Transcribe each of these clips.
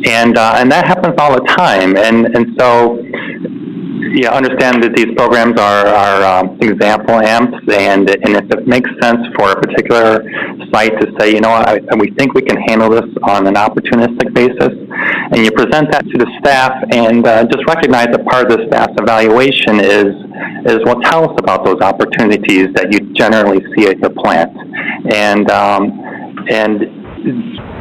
And that happens all the time. And so, understand that these programs are example amps, and if it makes sense for a particular site to say, we think we can handle this on an opportunistic basis, and you present that to the staff, and just recognize that part of the staff's evaluation is well, tell us about those opportunities that you generally see at your plant, and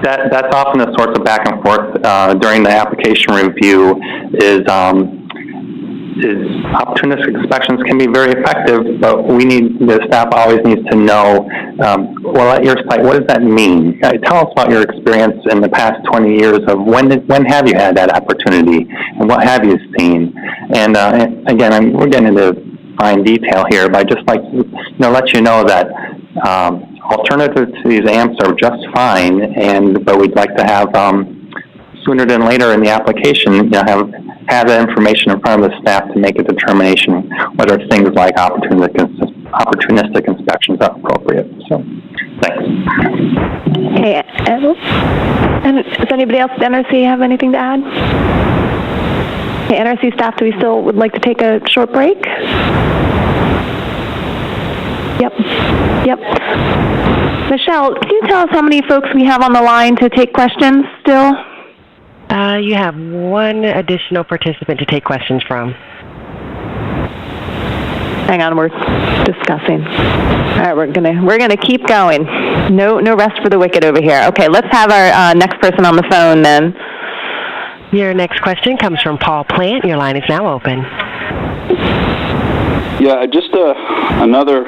that's often the source of back and forth during the application review is opportunistic inspections can be very effective, but the staff always needs to know, well, at your site, what does that mean? Tell us about your experience in the past 20 years of when have you had that opportunity, and what have you seen? And again, we're getting into fine detail here, but I'd just like to let you know that alternatives to these amps are just fine, but we'd like to have sooner than later in the application, have that information in front of the staff to make a determination whether things like opportunistic inspections are appropriate. So, thanks. Okay, and does anybody else at NRC have anything to add? Okay, NRC staff, do we still would like to take a short break? Yep. Michelle, can you tell us how many folks we have on the line to take questions still? You have one additional participant to take questions from. Hang on, we're discussing. All right, we're gonna keep going. No rest for the wicked over here. Okay, let's have our next person on the phone then. Your next question comes from Paul Plant. Your line is now open. Yeah, just another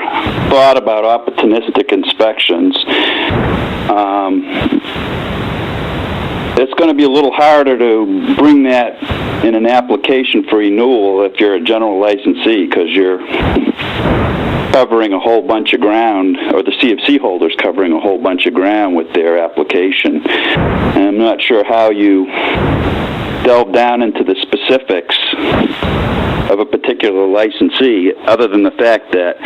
thought about opportunistic inspections. It's going to be a little harder to bring that in an application for renewal if you're a general licensee, because you're covering a whole bunch of ground, or the CFC holder's covering a whole bunch of ground with their application. And I'm not sure how you delve down into the specifics of a particular licensee, other than the fact that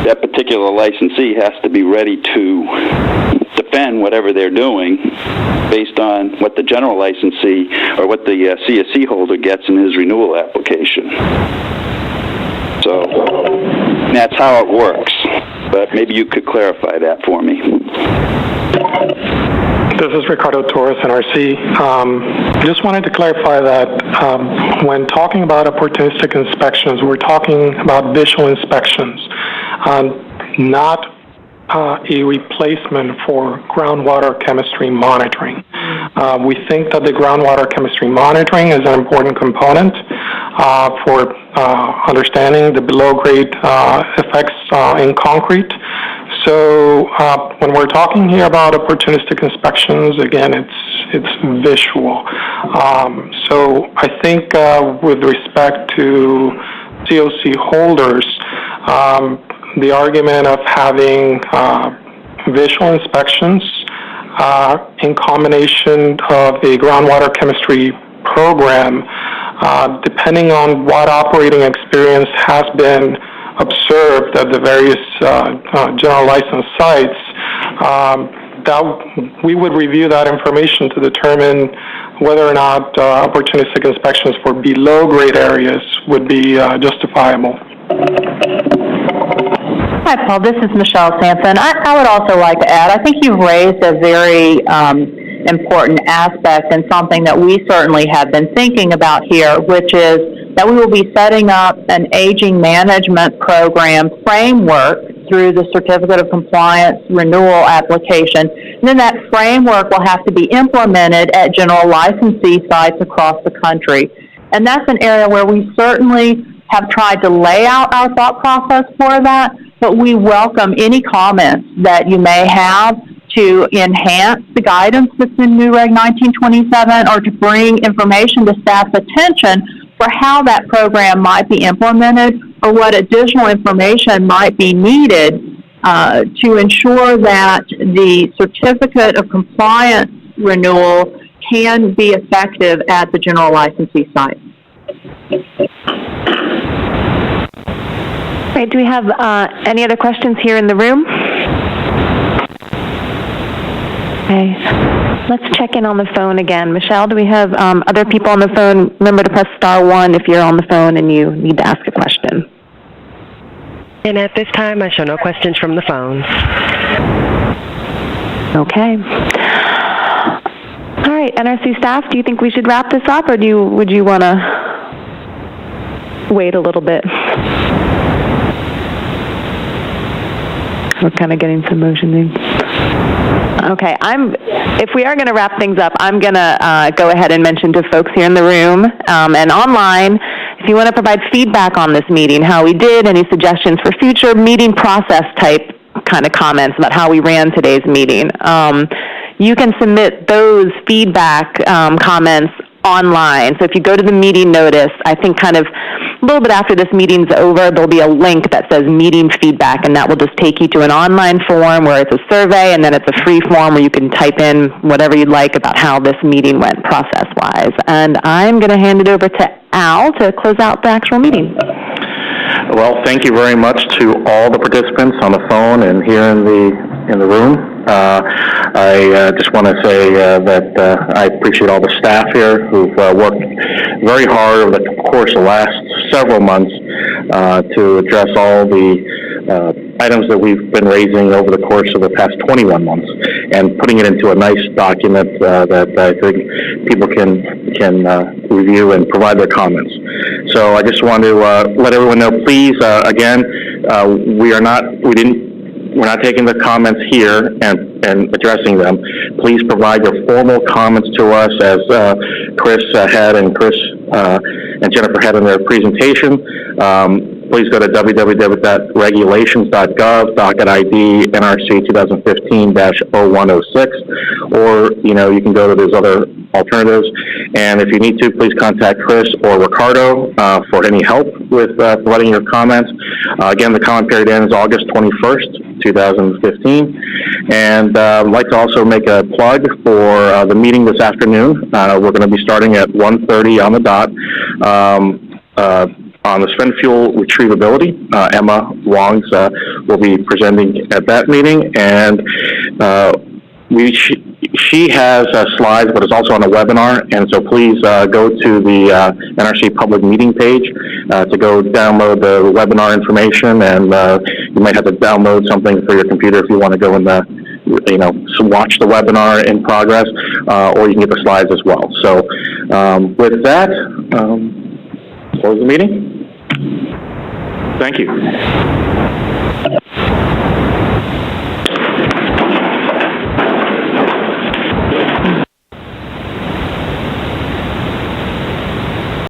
that particular licensee has to be ready to defend whatever they're doing based on what the general licensee or what the CSC holder gets in his renewal application. So that's how it works, but maybe you could clarify that for me. This is Ricardo Torres, NRC. Just wanted to clarify that when talking about opportunistic inspections, we're talking about visual inspections, not a replacement for groundwater chemistry monitoring. We think that the groundwater chemistry monitoring is an important component for understanding the below-grade effects in concrete. So when we're talking here about opportunistic inspections, again, it's visual. So I think with respect to COC holders, the argument of having visual inspections in combination of a groundwater chemistry program, depending on what operating experience has been observed at the various general license sites, that we would review that information to determine whether or not opportunistic inspections for below-grade areas would be justifiable. Hi, Paul. This is Michelle Sampson. I would also like to add, I think you've raised a very important aspect and something that we certainly have been thinking about here, which is that we will be setting up an aging management program framework through the Certificate of Compliance renewal application. And then that framework will have to be implemented at general licensee sites across the country. And that's an area where we certainly have tried to lay out our thought process for that, but we welcome any comments that you may have to enhance the guidance that's in New Reg 1927 or to bring information to staff's attention for how that program might be implemented or what additional information might be needed to ensure that the Certificate of Compliance renewal can be effective at the general licensee site. Right, do we have any other questions here in the room? Okay. Let's check in on the phone again. Michelle, do we have other people on the phone? Remember to press *1 if you're on the phone and you need to ask a question. And at this time, I show no questions from the phones. Okay. All right, NRC staff, do you think we should wrap this up, or would you want to wait a little bit? We're kind of getting some motion in. Okay, if we are going to wrap things up, I'm going to go ahead and mention to folks here in the room and online, if you want to provide feedback on this meeting, how we did, any suggestions for future meeting process type kind of comments about how we ran today's meeting, you can submit those feedback comments online. So if you go to the meeting notice, I think kind of a little bit after this meeting's over, there'll be a link that says meeting feedback, and that will just take you to an online form where it's a survey, and then it's a free form where you can type in whatever you'd like about how this meeting went process-wise. And I'm going to hand it over to Al to close out the actual meeting. Well, thank you very much to all the participants on the phone and here in the room. I just want to say that I appreciate all the staff here who've worked very hard over the course of the last several months to address all the items that we've been raising over the course of the past 21 months and putting it into a nice document that I think people can review and provide their comments. So I just want to let everyone know, please, again, we're not taking the comments here and addressing them. Please provide your formal comments to us, as Chris had and Jennifer had in their presentation. Please go to www.regulations.gov, docket ID NRC 2015-0106, or you can go to those other alternatives. And if you need to, please contact Chris or Ricardo for any help with providing your comments. Again, the comment period ends August 21st, 2015. And I'd like to also make a plug for the meeting this afternoon. We're going to be starting at 1:30 on the dot. On the spent fuel retrievability, Emma Wongs will be presenting at that meeting, and she has slides, but it's also on a webinar, and so please go to the NRC public meeting page to go download the webinar information, and you might have to download something for your computer if you want to go in the watch the webinar in progress, or you can get the slides as well. So with that, close the meeting. Thank you.